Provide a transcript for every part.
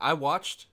I watched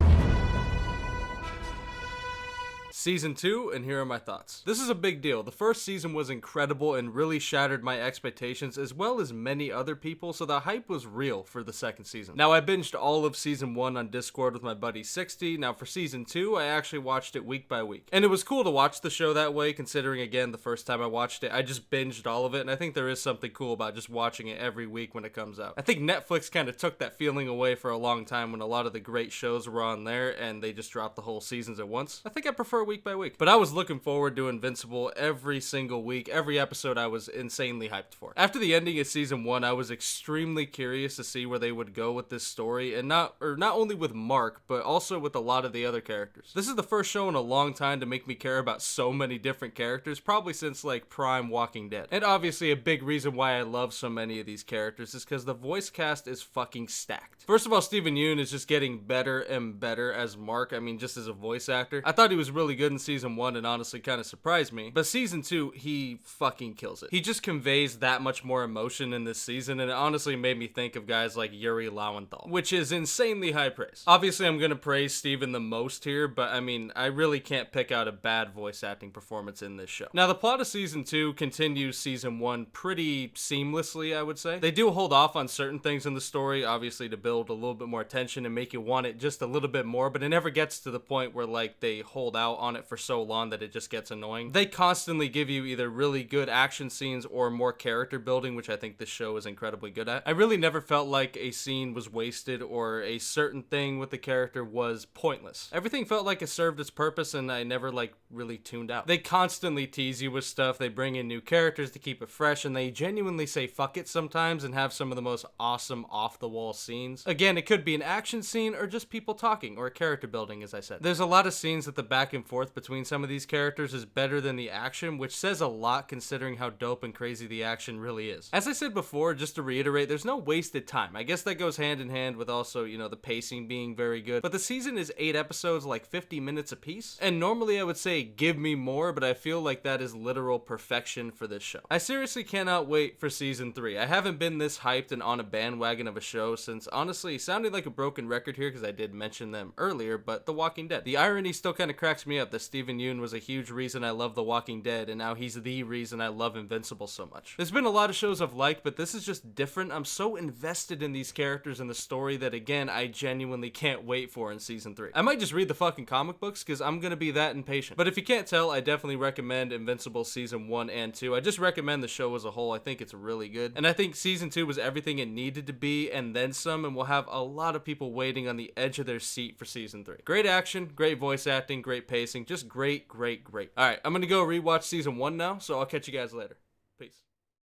Season 2, and here are my thoughts. This is a big deal. The first season was incredible and really shattered my expectations as well as many other people, so the hype was real for the second season. Now, I binged all of Season 1 on Discord with my buddy 60. Now, for Season 2, I actually watched it week by week. And it was cool to watch the show that way, considering, again, the first time I watched it, I just binged all of it, and I think there is something cool about just watching it every week when it comes out. I think Netflix kind of took that feeling away for a long time when a lot of the great shows were on there, and they just dropped the whole seasons at once. I think I prefer week by week. But I was looking forward to Invincible every single week. Every episode I was insanely hyped for. After the ending of Season 1, I was extremely curious to see where they would go with this story, and not only with Mark, but also with a lot of the other characters. This is the first show in a long time to make me care about so many different characters, probably since like Prime Walking Dead. And obviously a big reason why I love so many of these characters is because the voice cast is fucking stacked. First of all, Steven Yeun is just getting better and better as Mark. I mean, just as a voice actor. I thought he was really good in Season 1 and honestly kind of surprised me. But Season 2, he fucking kills it. He just conveys that much more emotion in this season, and it honestly made me think of guys like Yuri Lowenthal, which is insanely high praise. Obviously, I'm gonna praise Steven the most here, but I mean, I really can't pick out a bad voice acting performance in this show. Now, the plot of Season 2 continues Season 1 pretty seamlessly, I would say. They do hold off on certain things in the story, obviously to build a little bit more tension and make you want it just a little bit more, but it never gets to the point where like they hold out on it for so long that it just gets annoying. They constantly give you either really good action scenes or more character building, which I think this show is incredibly good at. I really never felt like a scene was wasted or a certain thing with the character was pointless. Everything felt like it served its purpose, and I never like really tuned out. They constantly tease you with stuff, they bring in new characters to keep it fresh, and they genuinely say fuck it sometimes and have some of the most awesome off-the-wall scenes. Again, it could be an action scene or just people talking or character building, as I said. There's a lot of scenes that the back and forth between some of these characters is better than the action, which says a lot considering how dope and crazy the action really is. As I said before, just to reiterate, there's no wasted time. I guess that goes hand in hand with also, you know, the pacing being very good. But the season is 8 episodes, like 50 minutes apiece. And normally I would say give me more, but I feel like that is literal perfection for this show. I seriously cannot wait for Season 3. I haven't been this hyped and on a bandwagon of a show since, honestly, sounding like a broken record here because I did mention them earlier, but The Walking Dead. The irony still kind of cracks me up that Steven Yeun was a huge reason I love The Walking Dead, and now he's the reason I love Invincible so much. There's been a lot of shows I've liked, but this is just different. I'm so invested in these characters and the story that, again, I genuinely can't wait for in Season 3. I might just read the fucking comic books because I'm gonna be that impatient. But if you can't tell, I definitely recommend Invincible Season 1 and 2. I just recommend the show as a whole. I think it's really good. And I think Season 2 was everything it needed to be and then some, and we'll have a lot of people waiting on the edge of their seat for Season 3. Great action, great voice acting, great pacing, just great, great, great. Alright, I'm gonna go rewatch Season 1 now, so I'll catch you guys later. Peace.